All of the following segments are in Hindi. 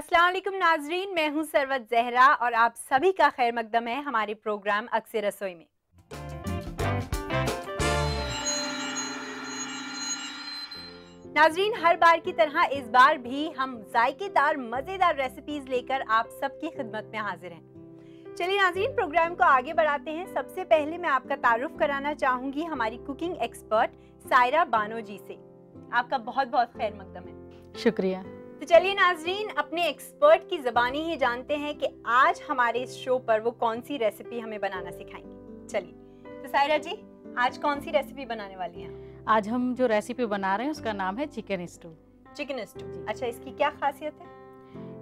अस्सलाम वालेकुम नाजरीन, मैं हूं सरवत जहरा और आप सभी का खैर मकदम है हमारे प्रोग्राम अक्सर रसोई में। नाजरीन, हर बार की तरह इस बार भी हम जायकेदार मज़ेदार रेसिपीज लेकर आप सबकी खिदमत में हाजिर हैं। चलिए नाजरीन, प्रोग्राम को आगे बढ़ाते हैं। सबसे पहले मैं आपका तारुफ कराना चाहूँगी हमारी कुकिंग एक्सपर्ट सायरा बानो जी से। आपका बहुत बहुत खैर मकदम है। शुक्रिया। तो चलिए नाजरीन, अपने एक्सपर्ट की ज़बानी ही जानते हैं कि आज हमारे इस शो पर वो कौन सी रेसिपी हमें बनाना सिखाएंगे। चलिए तो सायरा जी, आज कौन सी रेसिपी बनाने वाली हैं? आज हम जो रेसिपी बना रहे हैं उसका नाम है चिकन स्टू। Chicken stew. अच्छा, इसकी क्या खासियत है?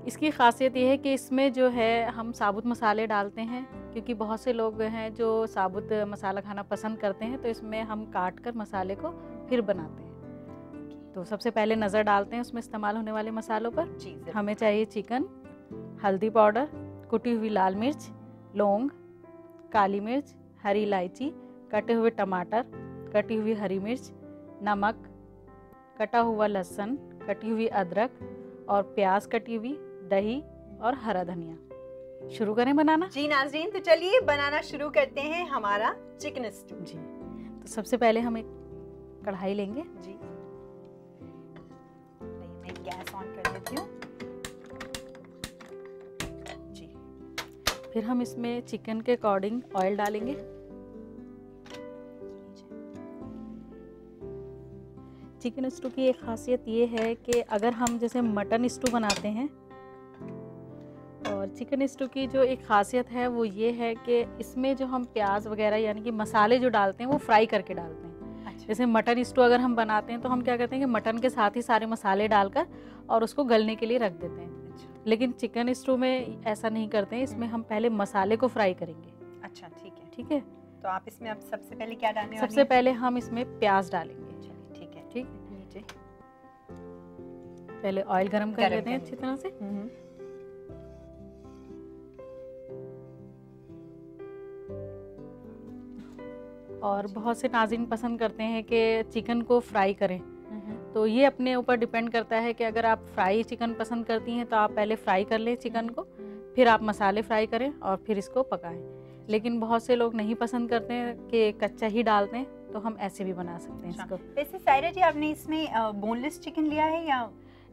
इसकी खासियत ये है कि इसमें जो है हम साबुत मसाले डालते हैं, क्योंकि बहुत से लोग हैं जो साबुत मसाला खाना पसंद करते हैं, तो इसमें हम काट कर मसाले को फिर बनाते हैं। तो सबसे पहले नज़र डालते हैं उसमें इस्तेमाल होने वाले मसालों पर। जी, हमें चाहिए चिकन, हल्दी पाउडर, कुटी हुई लाल मिर्च, लौंग, काली मिर्च, हरी इलायची, कटे हुए टमाटर, कटी हुई हरी मिर्च, नमक, कटा हुआ लहसुन, कटी हुई अदरक और प्याज कटी हुई, दही और हरा धनिया। शुरू करें बनाना? जी नाजरीन, तो चलिए बनाना शुरू करते हैं हमारा चिकन स्टू। जी, तो सबसे पहले हम एक कढ़ाई लेंगे। जी, मैं गैस ऑन कर देती हूँ। जी, फिर हम इसमें चिकन के अकॉर्डिंग ऑयल डालेंगे। चिकन स्टू की एक खासियत ये है कि अगर हम जैसे मटन स्टू बनाते हैं, और चिकन स्टू की जो एक खासियत है वो ये है कि इसमें जो हम प्याज वगैरह यानी कि मसाले जो डालते हैं वो फ्राई करके डालते हैं। अच्छा। जैसे मटन स्टू अगर हम बनाते हैं तो हम क्या करते हैं कि मटन के साथ ही सारे मसाले डालकर और उसको गलने के लिए रख देते हैं। अच्छा। लेकिन चिकन स्टू में ऐसा नहीं करते हैं, इसमें हम पहले मसाले को फ्राई करेंगे। अच्छा, ठीक है। ठीक है, तो आप इसमें अब सबसे पहले क्या डालने वाली हैं? सबसे पहले हम इसमें प्याज डालेंगे। चलिए, ठीक है। ठीक, नीचे पहले ऑयल गरम कर लेते हैं अच्छी तरह से। और बहुत से नाज़रीन पसंद करते हैं कि चिकन को फ्राई करें, तो ये अपने ऊपर डिपेंड करता है कि अगर आप फ्राई चिकन पसंद करती हैं तो आप पहले फ्राई कर लें चिकन को, फिर आप मसाले फ्राई करें और फिर इसको पकाएं। लेकिन बहुत से लोग नहीं पसंद करते हैं कि कच्चा ही डालते हैं, तो हम ऐसे भी बना सकते हैं इसको। वैसे सायरा जी, आपने इसमें बोनलेस चिकन लिया है या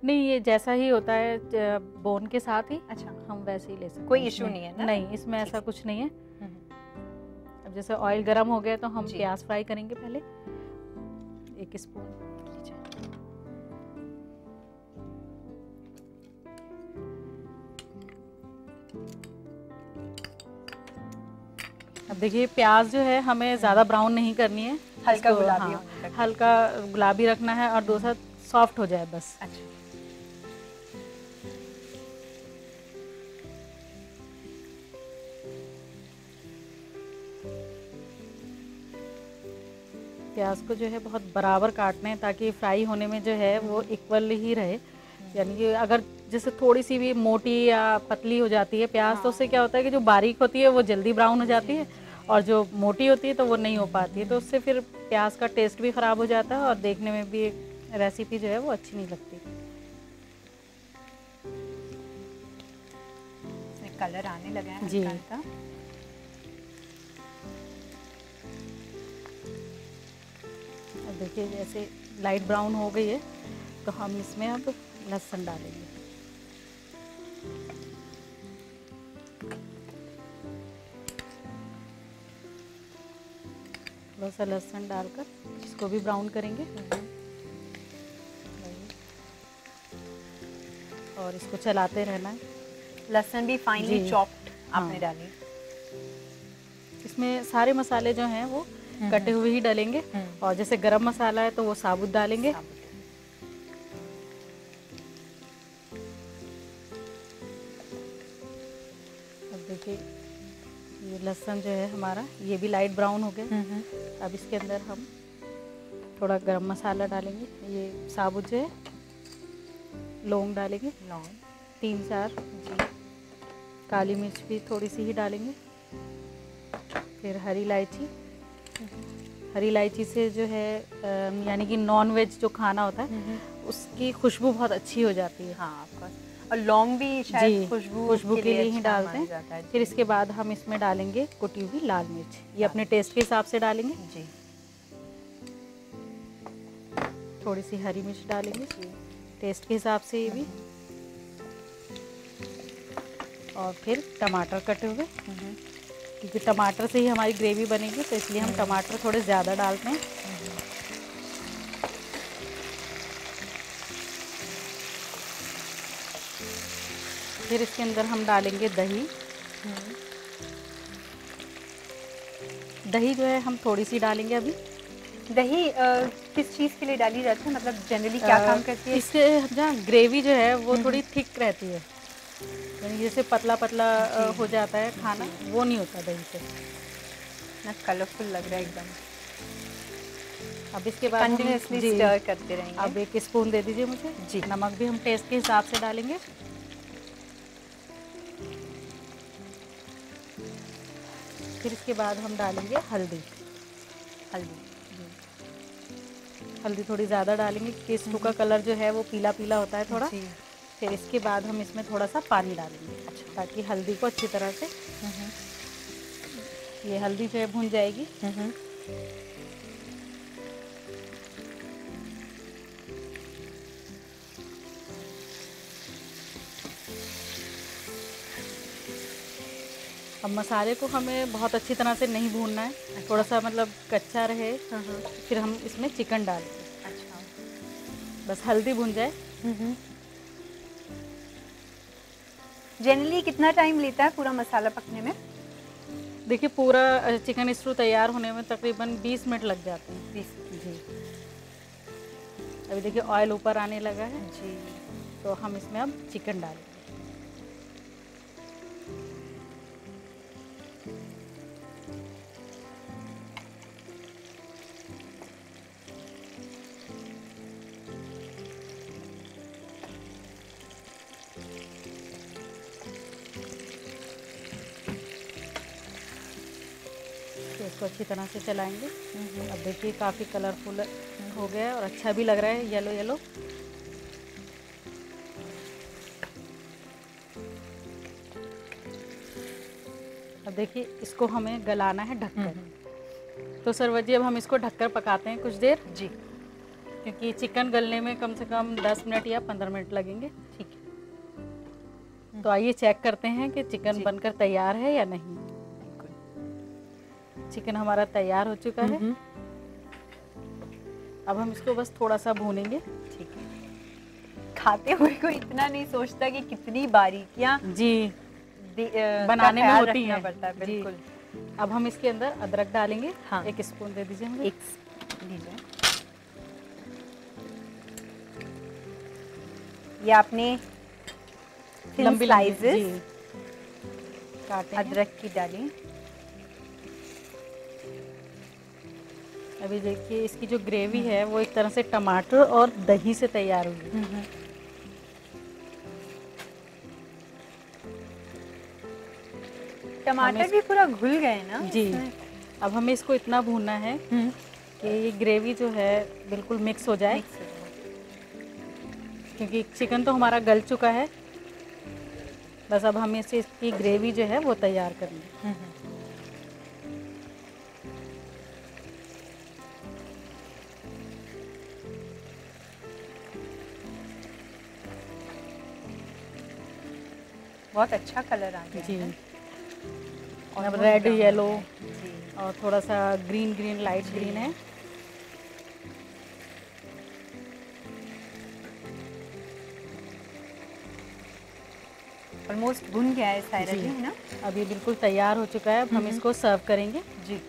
नहीं? ये जैसा ही होता है बोन के साथ ही। अच्छा, हम वैसे ही ले सकते हैं। कोई इशू नहीं है ना? नहीं, इसमें ऐसा कुछ नहीं है। अब जैसे ऑयल गरम हो गया तो हम प्याज फ्राई करेंगे। पहले 1 स्पून। अब देखिए, प्याज जो है हमें ज़्यादा ब्राउन नहीं करनी है, हल्का गुलाबी। हाँ, हल्का गुलाबी रखना है और दूसरा सॉफ्ट हो जाए बस। अच्छा, प्याज को जो है बहुत बराबर काटना है ताकि फ्राई होने में जो है वो इक्वल ही रहे। यानी कि अगर जैसे थोड़ी सी भी मोटी या पतली हो जाती है प्याज, तो उससे क्या होता है कि जो बारीक होती है वो जल्दी ब्राउन हो जाती है और जो मोटी होती है तो वो नहीं हो पाती है, तो उससे फिर प्याज का टेस्ट भी ख़राब हो जाता है और देखने में भी रेसिपी जो है वो अच्छी नहीं लगती। कलर आने लगा है जी। हल्का। अब देखिए जैसे लाइट ब्राउन हो गई है तो हम इसमें अब लहसुन डालेंगे। थोड़ा सा लहसुन डालकर इसको भी ब्राउन करेंगे और इसको चलाते रहना है। लहसुन भी फाइनली चॉप्ड आपने डाली। इसमें सारे मसाले जो हैं वो कटे हुए ही डालेंगे, और जैसे गरम मसाला है तो वो साबुत डालेंगे। अब देखिए ये लहसुन जो है हमारा ये भी लाइट ब्राउन हो गया। अब इसके अंदर हम थोड़ा गरम मसाला डालेंगे। ये साबुत जो है लौंग डालेंगे, लौंग 3-4, काली मिर्च भी थोड़ी सी ही डालेंगे, फिर हरी इलायची। हरी इलायची से जो है यानी कि नॉन वेज जो खाना होता है उसकी खुशबू बहुत अच्छी हो जाती है। हाँ, ऑफ कोर्स। और लौंग भी शायद जी, खुशबू खुशबू के लिए ही अच्छा डालते माना जाता हैं। है। फिर इसके बाद हम इसमें डालेंगे कुटी हुई लाल मिर्च, ये अपने टेस्ट के हिसाब से डालेंगे। जी थोड़ी सी हरी मिर्च डालेंगे टेस्ट के हिसाब से ये भी, और फिर टमाटर कटे हुए, क्योंकि टमाटर से ही हमारी ग्रेवी बनेगी तो इसलिए हम टमाटर थोड़े ज़्यादा डालते हैं। फिर इसके अंदर हम डालेंगे दही। दही जो है हम थोड़ी सी डालेंगे अभी। दही किस चीज़ के लिए डाली जाती है, मतलब जनरली क्या काम करती है? इससे जहाँ ग्रेवी जो है वो थोड़ी थिक रहती है, यानी जैसे पतला पतला हो जाता है खाना, वो नहीं होता दही से। ना कलरफुल लग रहा है एकदम। अब इसके बाद हम कंटिन्यूअसली स्टर करते रहेंगे। अब 1 स्पून दे दीजिए मुझे जी। नमक भी हम टेस्ट के हिसाब से डालेंगे। फिर इसके बाद हम डालेंगे हल्दी। हल्दी थोड़ी ज़्यादा डालेंगे क्योंकि इसको का कलर जो है वो पीला पीला होता है थोड़ा। फिर इसके बाद हम इसमें थोड़ा सा पानी डालेंगे, अच्छा, ताकि हल्दी को अच्छी तरह से, ये हल्दी जो है भून जाएगी। अब मसाले को हमें बहुत अच्छी तरह से नहीं भूनना है, थोड़ा सा मतलब कच्चा रहे। फिर हम इसमें चिकन डालेंगे। अच्छा, बस हल्दी भून जाए। जनरली कितना टाइम लेता है पूरा मसाला पकने में? देखिए पूरा चिकन स्टू तैयार होने में तकरीबन 20 मिनट लग जाते हैं। 20 जी। अभी देखिए ऑयल ऊपर आने लगा है जी। तो हम इसमें अब चिकन डालेंगे। तो इसको अच्छी तरह से चलाएंगे। अब देखिए काफ़ी कलरफुल हो गया है और अच्छा भी लग रहा है, येलो येलो। अब देखिए इसको हमें गलाना है ढककर। तो सरवजी अब हम इसको ढककर पकाते हैं कुछ देर जी, क्योंकि चिकन गलने में कम से कम 10 मिनट या 15 मिनट लगेंगे। ठीक है। तो आइए चेक करते हैं कि चिकन बनकर तैयार है या नहीं। चिकन हमारा तैयार हो चुका है। अब हम इसको बस थोड़ा सा भूनेंगे। ठीक है। खाते हुए कोई इतना नहीं सोचता कि कितनी बारीकियां जी बनाने में होती हैं। पड़ता है, बिल्कुल। अब हम इसके अंदर अदरक डालेंगे। हाँ। 1 स्पून दे दीजिए मुझे। 1 दीजिए। ये आपने लंबी स्लाइसेस काटे अदरक की डाली। अभी देखिए इसकी जो ग्रेवी है वो एक तरह से टमाटर और दही से तैयार हुई है। टमाटर भी पूरा घुल गए ना जी। अब हमें इसको इतना भूनना है कि ये ग्रेवी जो है बिल्कुल मिक्स हो जाए, क्योंकि चिकन तो हमारा गल चुका है। बस अब हमें इसे इसकी ग्रेवी जो है वो तैयार करनी है। बहुत अच्छा कलर आ गया जी है। और अब रेड येलो जी। और थोड़ा सा ग्रीन ग्रीन लाइट ग्रीन है। ऑलमोस्ट भुन गया है सायरा जी, है ना? अब ये बिल्कुल तैयार हो चुका है। अब हम इसको सर्व करेंगे। जी।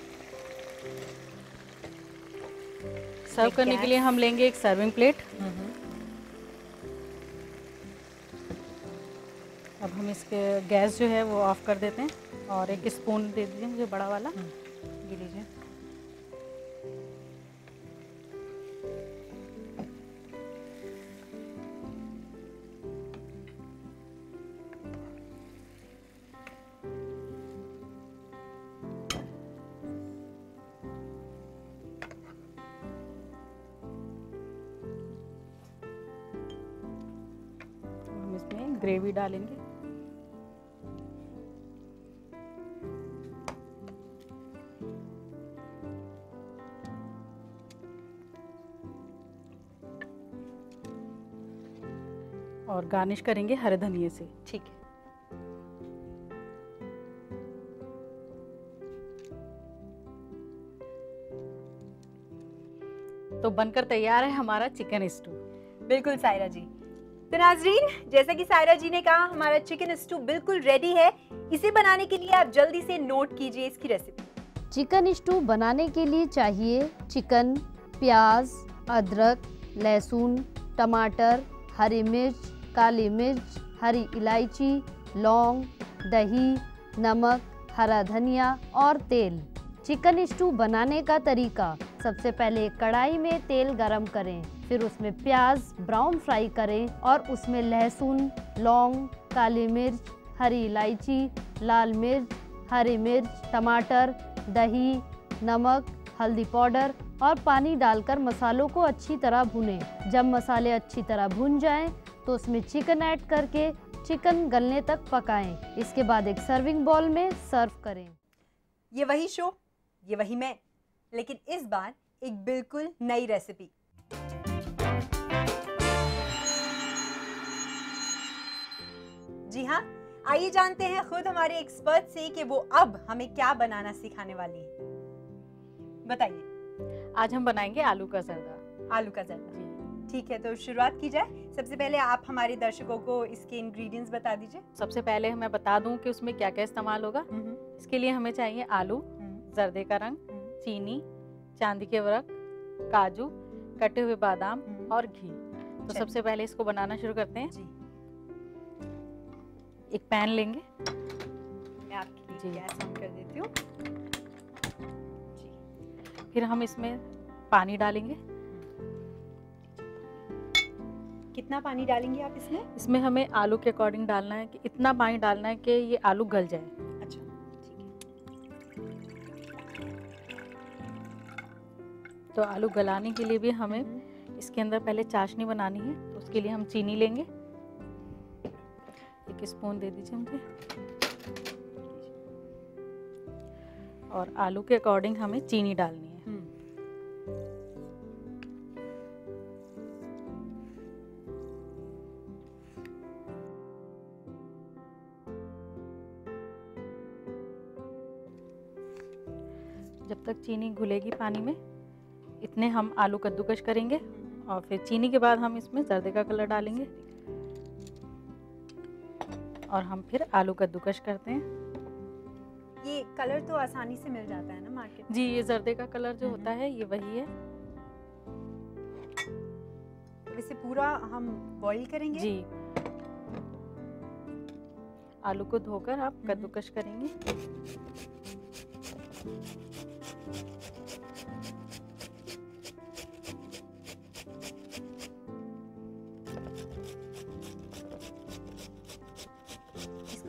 सर्व करने के लिए हम लेंगे एक सर्विंग प्लेट। अब हम इसके गैस जो है वो ऑफ कर देते हैं और 1 स्पून दे दीजिए मुझे बड़ा वाला। ये लीजिए। ग्रेवी डालेंगे। और गार्निश करेंगे हरे धनिये से। ठीक है। तो बनकर तैयार है हमारा चिकन स्टू। बिल्कुल सायरा जी। तो नाजरीन, जैसा कि सायरा जी ने कहा, हमारा चिकन स्टू बिल्कुल रेडी है। इसे बनाने के लिए आप जल्दी से नोट कीजिए इसकी रेसिपी। चिकन स्टू बनाने के लिए चाहिए चिकन, प्याज, अदरक, लहसुन, टमाटर, हरी मिर्च, काली मिर्च, हरी इलायची, लौंग, दही, नमक, हरा धनिया और तेल। चिकन स्टू बनाने का तरीका: सबसे पहले कढ़ाई में तेल गरम करें, फिर उसमें प्याज ब्राउन फ्राई करें और उसमें लहसुन, लौंग, काली मिर्च, हरी इलायची, लाल मिर्च, हरी मिर्च, टमाटर, दही, नमक, हल्दी पाउडर और पानी डालकर मसालों को अच्छी तरह भूनें। जब मसाले अच्छी तरह भून जाएं, तो उसमें चिकन ऐड करके चिकन गलने तक पकाएं। इसके बाद एक सर्विंग बाउल में सर्व करें। ये वही शो, ये वही मैं, लेकिन इस बार एक बिल्कुल नई रेसिपी। जी हाँ, आइए जानते हैं खुद हमारे एक्सपर्ट से कि वो अब हमें क्या बनाना सिखाने वाली है। बताइए। आज हम बनाएंगे आलू का जर्दा। आलू का जर्दा, ठीक है। तो शुरुआत की जाए। सबसे पहले आप हमारे दर्शकों को इसके इंग्रेडिएंट्स बता दीजिए। सबसे पहले मैं बता दूं कि उसमें क्या क्या इस्तेमाल होगा। इसके लिए हमें चाहिए आलू, जर्दे का रंग, चीनी, चांदी के वरक, काजू, कटे हुए बादाम और घी। तो सबसे पहले इसको बनाना शुरू करते हैं। जी। एक पैन लेंगे। मैं आपके लिए गैस ऑन कर देती हूँ। जी। फिर हम इसमें पानी डालेंगे। कितना पानी डालेंगे आप इसमें? इसमें हमें आलू के अकॉर्डिंग डालना है कि इतना पानी डालना है कि ये आलू गल जाए। अच्छा, ठीक है। तो आलू गलाने के लिए भी हमें इसके अंदर पहले चाशनी बनानी है। तो उसके लिए हम चीनी लेंगे। 1 स्पून दे दीजिए मुझे। और आलू के अकॉर्डिंग हमें चीनी डालनी है। जब तक चीनी घुलेगी पानी में, इतने हम आलू कद्दूकश करेंगे। और फिर चीनी के बाद हम इसमें जर्दे का कलर डालेंगे और हम फिर आलू कद्दूकश करते हैं। ये कलर तो आसानी से मिल जाता है ना मार्केट में? जी, ये जर्दे का कलर जो होता है ये वही है। तो इसे पूरा हम बॉईल करेंगे? जी। आलू को धोकर आप कद्दूकश करेंगे।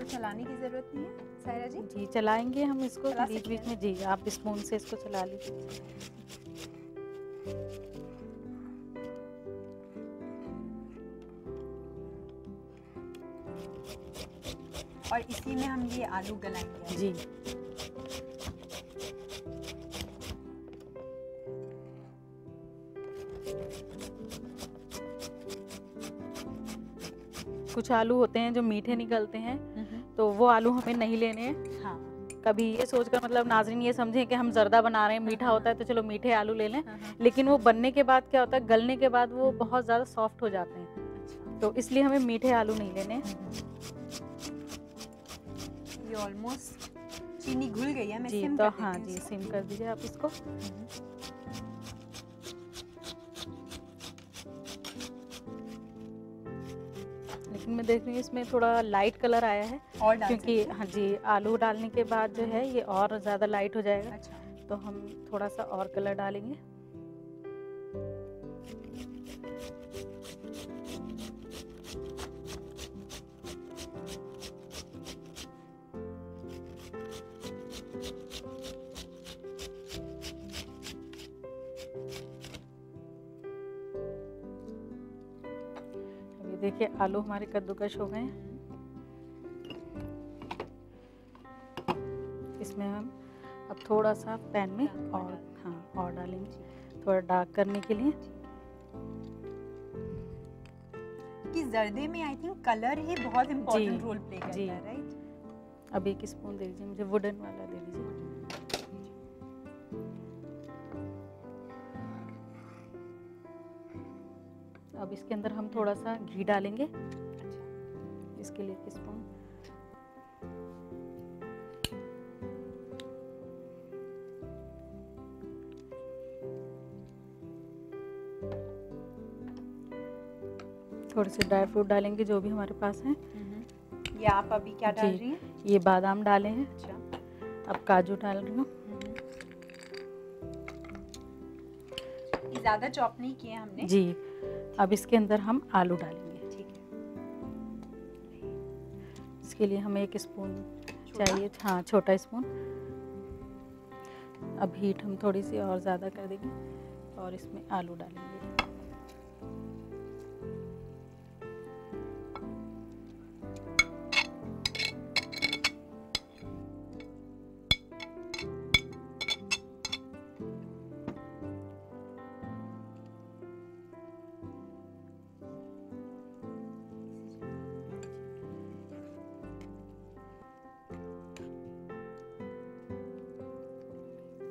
चलाने की जरूरत नहीं है सायरा जी? जी, चलाएंगे हम इसको चला बीच बीच में। जी, आप स्पून से इसको चला लीजिए। और इसी में हम ये आलू गलाएंगे। जी। कुछ आलू होते हैं जो मीठे निकलते हैं, तो वो आलू हमें नहीं लेने हैं। हाँ। कभी ये सोचकर मतलब नाज़रीन ये समझें कि हम जर्दा बना रहे हैं, मीठा होता है तो चलो मीठे आलू ले लें। लेकिन वो बनने के बाद क्या होता है, गलने के बाद वो बहुत ज़्यादा सॉफ्ट हो जाते हैं। तो इसलिए हमें मीठे आलू नहीं लेने। ये ऑलमोस्ट चीनी घुल गई है। मैं जी, सिम तो कर हाँ देती जी, हूँ सिम कर दीजिए आप इसको। लेकिन मैं देख रही हूँ इसमें थोड़ा लाइट कलर आया है, और क्योंकि हाँ जी, आलू डालने के बाद जो है ये और ज़्यादा लाइट हो जाएगा। अच्छा। तो हम थोड़ा सा और कलर डालेंगे। अभी देखिए आलू हमारे कद्दूकश हो गए हैं। इसमें हम अब थोड़ा सा पैन में और डालेंगे थोड़ा डार्क करने के लिए। कि जर्दे में आई थिंक कलर ही बहुत इम्पोर्टेंट रोल प्ले करता है, राइट? अब 1 स्पून दे दीजिए, मुझे वुडन वाला दे दीजिए। अब इसके अंदर हम थोड़ा सा घी डालेंगे। इसके लिए 1 स्पून। थोड़े से ड्राई फ्रूट डालेंगे जो भी हमारे पास हैं। ये आप अभी क्या डाल रही हैं? ये बादाम डाले हैं। अच्छा। अब काजू डाल रही हूँ। ये ज़्यादा चॉप नहीं किए हमने जी। अब इसके अंदर हम आलू डालेंगे। ठीक है। इसके लिए हमें 1 स्पून चाहिए, हाँ छोटा स्पून। अब हीट हम थोड़ी सी और ज़्यादा कर देंगे और इसमें आलू डालेंगे।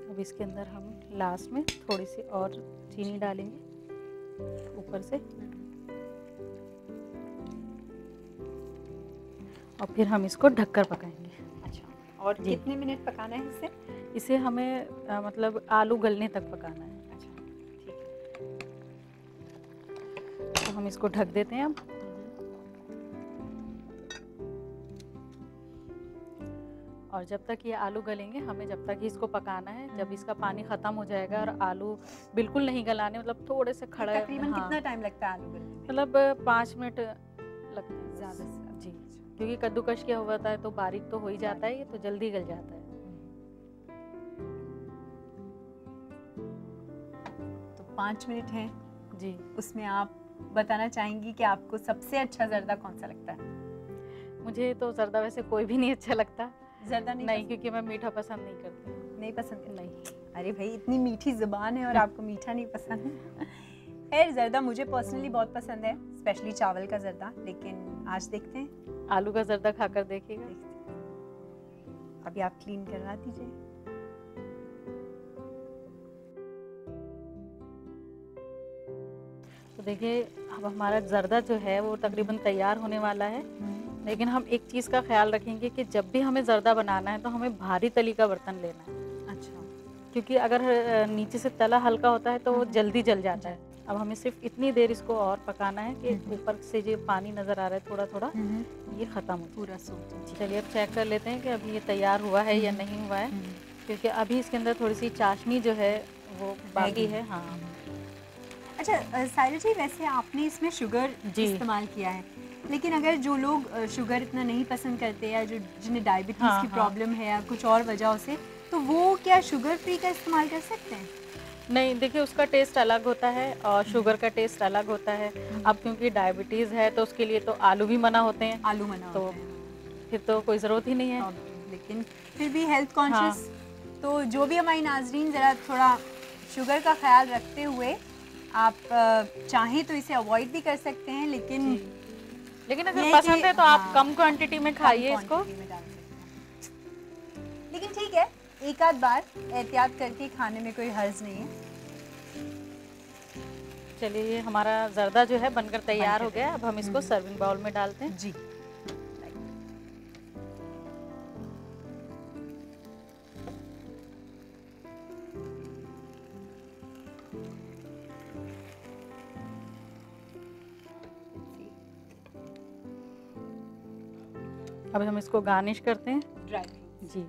अब इसके अंदर हम लास्ट में थोड़ी सी और चीनी डालेंगे ऊपर से और फिर हम इसको ढककर पकाएंगे। अच्छा। और कितने मिनट पकाना है इसे? इसे हमें मतलब आलू गलने तक पकाना है। अच्छा, ठीक है। तो हम इसको ढक देते हैं अब। और जब तक ये आलू गलेंगे हमें जब तक ही इसको पकाना है। जब इसका पानी ख़त्म हो जाएगा और आलू बिल्कुल नहीं गलाने, मतलब थोड़े से खड़ा, तकरीबन कितना टाइम लगता है आलू गलने में? मतलब 5 मिनट लगते हैं ज़्यादा से जी, क्योंकि कद्दूकश किया हुआ होता है तो बारीक तो हो ही जाता है, ये तो जल्दी गल जाता है। तो 5 मिनट हैं जी। उसमें आप बताना चाहेंगी कि आपको सबसे अच्छा जर्दा कौन सा लगता है? मुझे तो जर्दा वैसे कोई भी नहीं अच्छा लगता। जर्दा नहीं क्योंकि मैं मीठा पसंद नहीं करती। नहीं पसंद? नहीं। अरे भाई, इतनी मीठी जुबान है और आपको मीठा नहीं पसंद। खैर, जर्दा मुझे पर्सनली बहुत पसंद है, स्पेशली चावल का जर्दा। लेकिन आज देखते हैं, आलू का जर्दा खाकर देखिएगा। अभी आप क्लीन करवा दीजिए। तो देखिए अब हमारा जर्दा जो है वो तकरीबन तैयार होने वाला है। लेकिन हम एक चीज़ का ख्याल रखेंगे कि जब भी हमें जर्दा बनाना है तो हमें भारी तली का बर्तन लेना है। अच्छा। क्योंकि अगर नीचे से तला हल्का होता है तो वो जल्दी जल जाता है। अब हमें सिर्फ इतनी देर इसको और पकाना है कि ऊपर से जो पानी नज़र आ रहा है थोड़ा थोड़ा ये ख़त्म हो पूरा सूख। चलिए अब चेक कर लेते हैं कि अभी ये तैयार हुआ है या नहीं हुआ है। क्योंकि अभी इसके अंदर थोड़ी सी चाशनी जो है वो बाकी है। हाँ। अच्छा सायरा जी, वैसे आपने इसमें शुगर इस्तेमाल किया है, लेकिन अगर जो लोग शुगर इतना नहीं पसंद करते या जो जिन्हें डायबिटीज़ की प्रॉब्लम है या कुछ और वजहों से, तो वो क्या शुगर फ्री का इस्तेमाल कर सकते हैं? नहीं, देखिए उसका टेस्ट अलग होता है और शुगर का टेस्ट अलग होता है। अब क्योंकि डायबिटीज़ है तो उसके लिए तो आलू भी मना होते हैं। आलू मना तो होते हैं। फिर तो कोई ज़रूरत ही नहीं है। लेकिन फिर भी हेल्थ कॉन्शियस, तो जो भी हमारी नाजरीन ज़रा थोड़ा शुगर का ख्याल रखते हुए आप चाहें तो इसे अवॉइड भी कर सकते हैं। लेकिन अगर पसंद है तो आप कम क्वांटिटी में खाइए इसको। लेकिन ठीक है, एक आध बार एहतियात करके खाने में कोई हर्ज नहीं है। चलिए ये हमारा जर्दा जो है बनकर तैयार हो गया। अब हम इसको सर्विंग बाउल में डालते हैं। जी। अब हम इसको गार्निश करते हैं। Dry fruit. जी।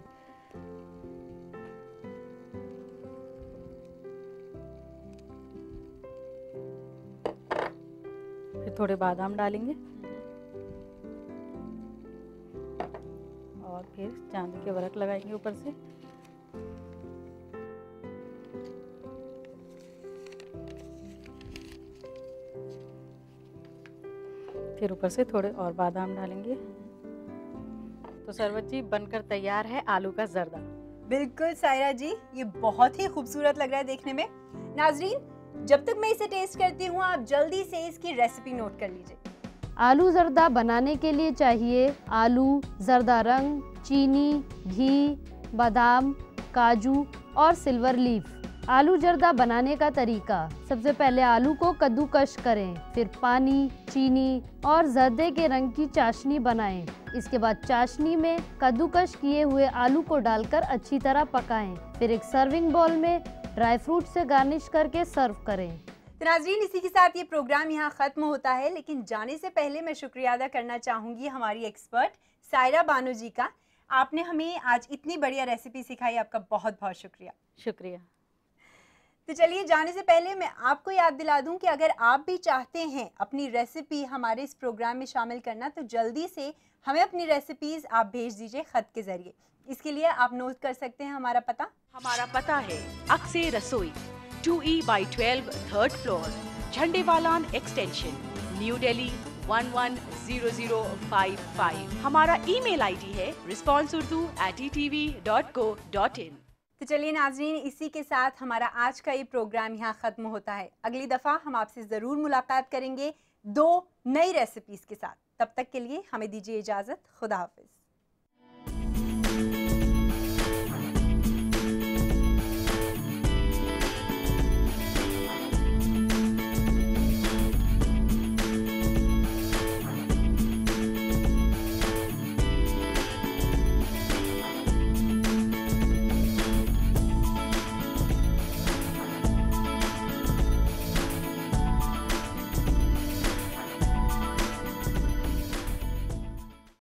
फिर थोड़े बादाम डालेंगे और फिर चांदी के वर्क लगाएंगे ऊपर से। फिर ऊपर से थोड़े और बादाम डालेंगे। तो सरवत जी बनकर तैयार है आलू का जर्दा। बिल्कुल सायरा जी, ये बहुत ही खूबसूरत लग रहा है देखने में। नाजरीन, जब तक मैं इसे टेस्ट करती हूँ आप जल्दी से इसकी रेसिपी नोट कर लीजिए। आलू जर्दा बनाने के लिए चाहिए आलू, जर्दा रंग, चीनी, घी, बादाम, काजू और सिल्वर लीफ। आलू जर्दा बनाने का तरीका, सबसे पहले आलू को कद्दूकश करें, फिर पानी, चीनी और जर्दे के रंग की चाशनी बनाएं। इसके बाद चाशनी में कद्दूकश किए हुए आलू को डालकर अच्छी तरह पकाएं। फिर एक सर्विंग बाउल में ड्राई फ्रूट से गार्निश करके सर्व करें। तो नाज़रीन, इसी के साथ ये प्रोग्राम यहाँ ख़त्म होता है, लेकिन जाने से पहले मैं शुक्रिया अदा करना चाहूँगी हमारी एक्सपर्ट सायरा बानो जी का। आपने हमें आज इतनी बढ़िया रेसिपी सिखाई, आपका बहुत बहुत शुक्रिया। शुक्रिया। तो चलिए, जाने से पहले मैं आपको याद दिला दूं कि अगर आप भी चाहते हैं अपनी रेसिपी हमारे इस प्रोग्राम में शामिल करना, तो जल्दी से हमें अपनी रेसिपीज़ आप भेज दीजिए ख़त के ज़रिए। इसके लिए आप नोट कर सकते हैं हमारा पता। हमारा पता है अक्से रसोई, 2E/12 3rd floor, Jhandewalan extension, new Delhi 110055। हमारा ईमेल आईडी है responseurdu@etv.co.in। तो चलिए नाज़रीन, इसी के साथ हमारा आज का ये प्रोग्राम यहाँ ख़त्म होता है। अगली दफ़ा हम आपसे ज़रूर मुलाकात करेंगे 2 नई रेसिपीज़ के साथ। तब तक के लिए हमें दीजिए इजाज़त। खुदा हाफिज़।